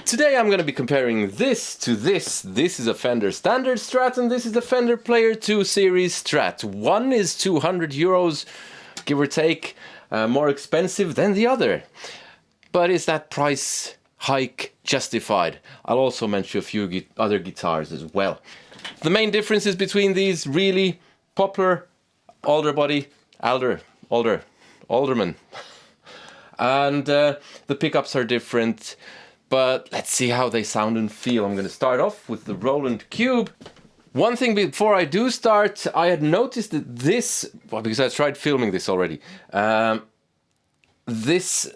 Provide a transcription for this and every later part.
Today I'm going to be comparing this to this. This is a Fender Standard Strat and this is the Fender Player 2 Series Strat. One is 200 euros, give or take, more expensive than the other. But is that price hike justified? I'll also mention a few other guitars as well. The main differences between these really popular Alderman, and the pickups are different. But let's see how they sound and feel. I'm going to start off with the Roland Cube. One thing before I do start, I had noticed that this, well, because I tried filming this already, the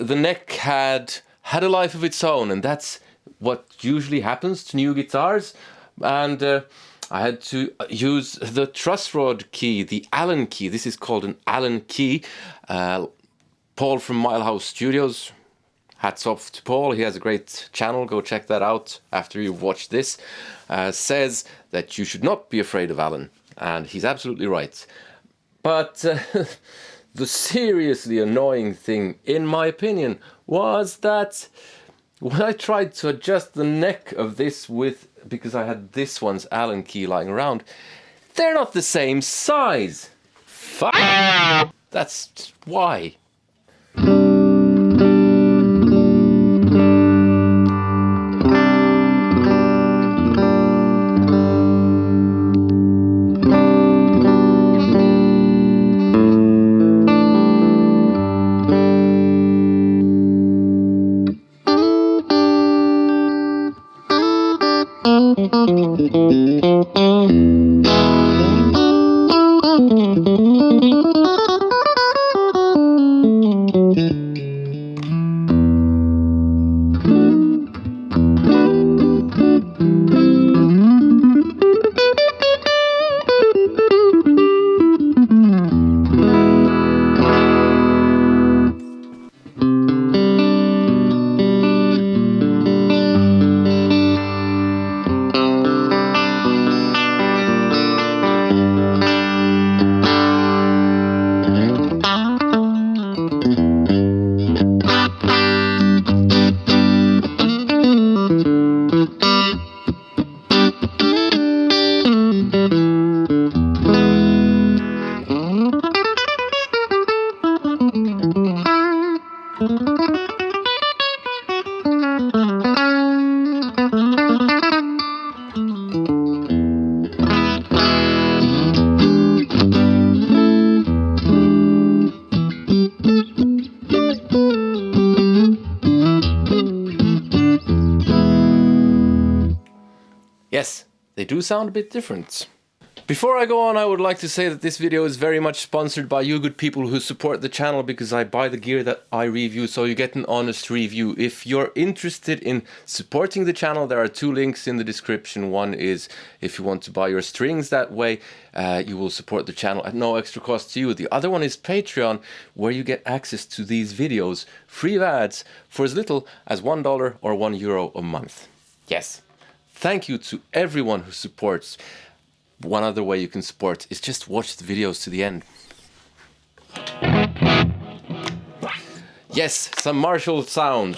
neck had a life of its own, and that's what usually happens to new guitars. And I had to use the truss rod key, the Allen key. This is called an Allen key. Paul from Milehouse Studios. Hats off to Paul, he has a great channel, go check that out after you've watched this. Says that you should not be afraid of Allen, and he's absolutely right. But the seriously annoying thing, in my opinion, was that when I tried to adjust the neck of this because I had this one's Allen key lying around, they're not the same size. Fuck! That's why. Yes, they do sound a bit different. Before I go on, I would like to say that this video is very much sponsored by you good people who support the channel, because I buy the gear that I review, so you get an honest review. If you're interested in supporting the channel, there are two links in the description. One is if you want to buy your strings that way, you will support the channel at no extra cost to you. The other one is Patreon, where you get access to these videos free of ads for as little as $1 or €1 a month. Yes. Thank you to everyone who supports. One other way you can support is just watch the videos to the end. Yes, some Marshall sound.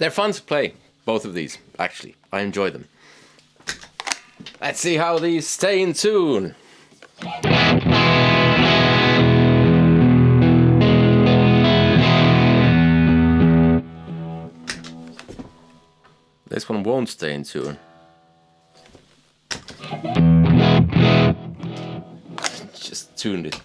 They're fun to play, both of these, actually. I enjoy them. Let's see how these stay in tune. This one won't stay in tune. Just tuned it.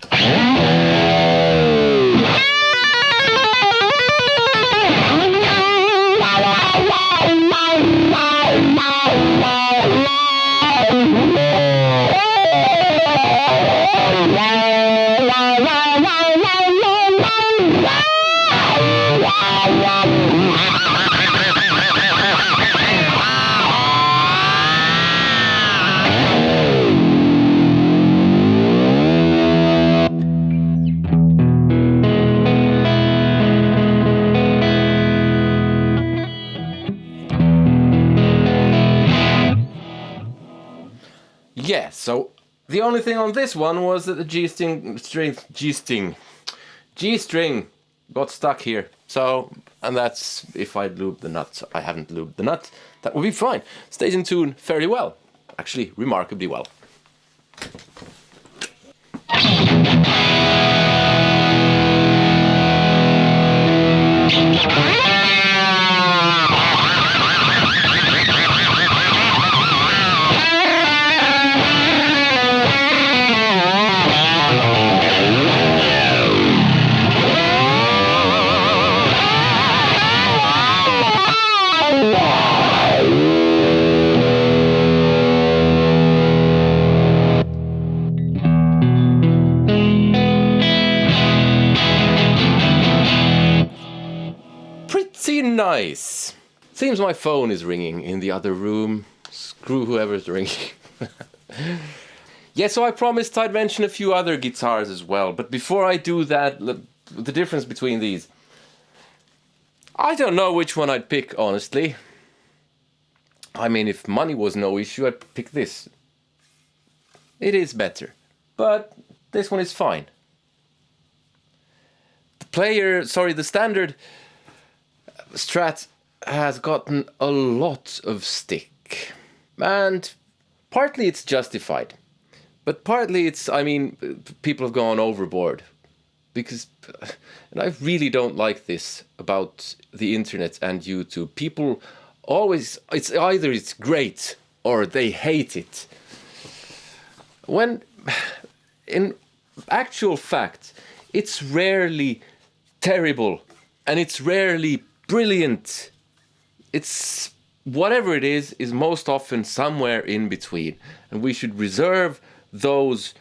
Yeah, so the only thing on this one was that the G-string got stuck here. So, and that's if I lube the nut. I haven't lubed the nut. That would be fine. Stays in tune fairly well. Actually, remarkably well. Pretty nice. Seems my phone is ringing in the other room. Screw whoever's ringing. Yeah, so I promised I'd mention a few other guitars as well. But before I do that, the difference between these. I don't know which one I'd pick, honestly. I mean, if money was no issue, I'd pick this. It is better. But this one is fine. The standard Strat has gotten a lot of stick. And partly it's justified. But partly it's, I mean, people have gone overboard. Because, and I really don't like this about the internet and YouTube. People always, it's either it's great or they hate it. When, in actual fact, it's rarely terrible and it's rarely brilliant. It's, whatever it is most often somewhere in between. And we should reserve those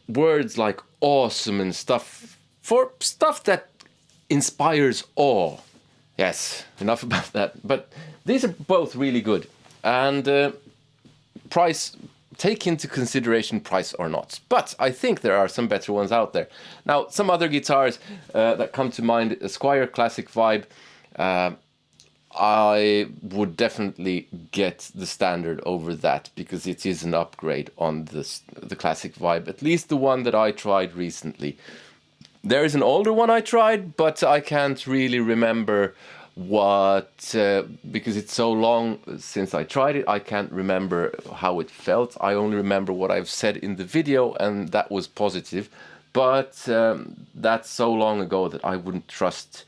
words like awesome and stuff for stuff that inspires awe. Yes, enough about that. But these are both really good. And price, take into consideration price or not. But I think there are some better ones out there. Now, some other guitars that come to mind, a Squier Classic Vibe. I would definitely get the standard over that because it is an upgrade on the Classic Vibe, at least the one that I tried recently. There is an older one I tried, but I can't really remember what, because it's so long since I tried it, I can't remember how it felt. I only remember what I've said in the video, and that was positive. But that's so long ago that I wouldn't trust,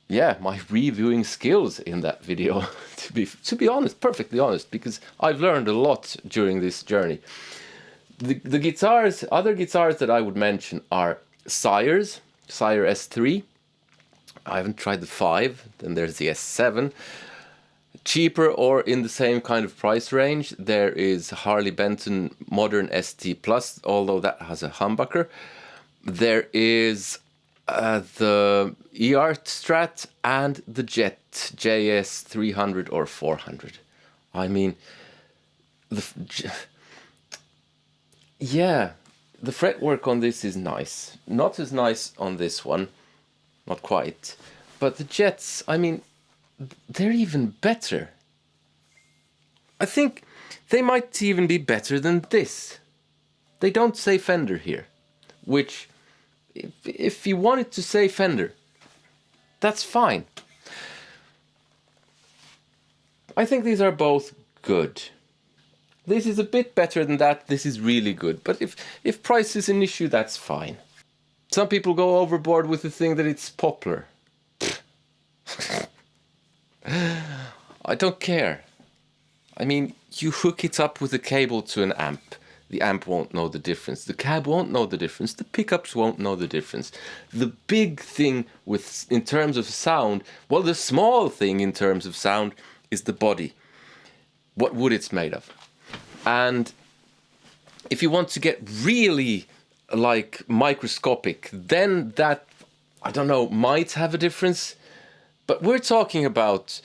yeah, my reviewing skills in that video, to be honest, perfectly honest, because I've learned a lot during this journey. The guitars, other guitars that I would mention are Sire S3. I haven't tried the 5. Then there's the S7. Cheaper or in the same kind of price range, there is Harley Benton Modern ST Plus, although that has a humbucker. There is the eArt Strat and the Jet JS 300 or 400. I mean, yeah, the fretwork on this is nice. Not as nice on this one, not quite. But the Jets, I mean, they're even better. I think they might even be better than this. They don't say Fender here, which, if you wanted to say Fender, that's fine. I think these are both good. This is a bit better than that. This is really good. But if price is an issue, that's fine. Some people go overboard with the thing that it's popular. I don't care. I mean, you hook it up with a cable to an amp. The amp won't know the difference. The cab won't know the difference. The pickups won't know the difference. The big thing in terms of sound, well, the small thing in terms of sound is the body. What wood it's made of. And if you want to get really like microscopic, then that, I don't know, might have a difference. But we're talking about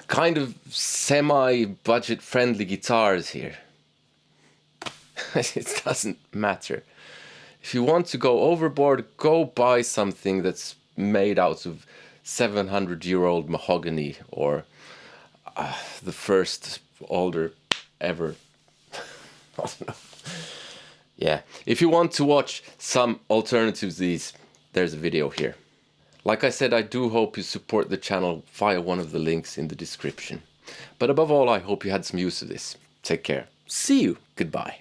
kind of semi-budget friendly guitars here. It doesn't matter. If you want to go overboard, go buy something that's made out of 700-year-old mahogany or the first older ever. I don't know. Yeah, if you want to watch some alternatives to these, there's a video here. Like I said, I do hope you support the channel via one of the links in the description. But above all, I hope you had some use of this. Take care. See you. Goodbye.